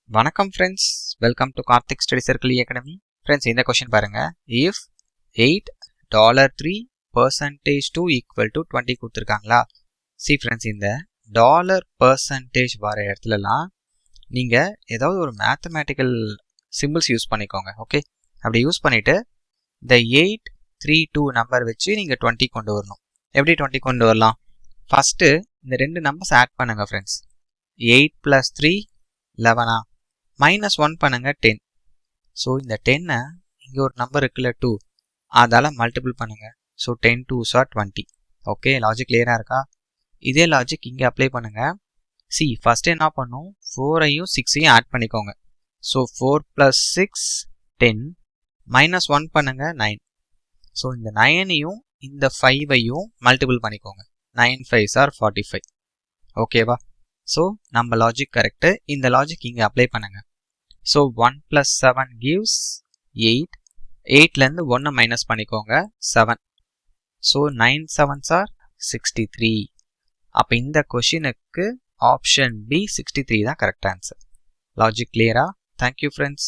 வணக்கம் friends, welcome to Karthik study circle academy. Friends, இந்த question பாருங்க. இஃப் $8 equal to 20 கொடுத்துருக்காங்களா? சி ஃப்ரெண்ட்ஸ், இந்த டாலர் பர்சன்டேஜ் வர இடத்துலலாம் நீங்கள் ஏதாவது ஒரு மேத்தமேட்டிக்கல் சிம்பிள்ஸ் யூஸ் பண்ணிக்கோங்க. ஓகே, அப்படி யூஸ் பண்ணிவிட்டு இந்த 832 நம்பர் வச்சு நீங்கள் 20 கொண்டு வரணும். எப்படி 20 கொண்டு வரலாம்? ஃபஸ்ட்டு இந்த ரெண்டு நம்பர்ஸ் ஆட் பண்ணுங்கள் ஃப்ரெண்ட்ஸ். 8 + 3 11 -1 பண்ணுங்க 10. ஸோ இந்த 10 இங்கே ஒரு நம்பர் இருக்குல்ல 2, அதால் மல்டிபிள் பண்ணுங்க. So 10 2s are 20. Okay, logic கிளியராக இருக்கா? இதே லாஜிக் இங்கே அப்ளை பண்ணுங்க. சி ஃபஸ்ட்டு என்ன பண்ணும், 4ஐயும் 6ஐயும் ஆட் பண்ணிக்கோங்க. ஸோ 4 + 6 10 -1 பண்ணுங்க 9. ஸோ இந்த 9ஐயும் இந்த 5ஐயும் மல்டிபிள் பண்ணிக்கோங்க. 9 5s are 45. ஓகேவா? ஸோ நம்ம லாஜிக் கரெக்டு. இந்த லாஜிக் இங்கே அப்ளை பண்ணுங்க. So 1 + 7 gives 8. 8லேருந்து 1 மைனஸ் பண்ணிக்கோங்க 7. So 9 7s are 63. அப்போ இந்த கொஷினுக்கு ஆப்ஷன் பி 63 தான் கரெக்ட் ஆன்சர். லாஜிக் கிளியரா? Thank you friends.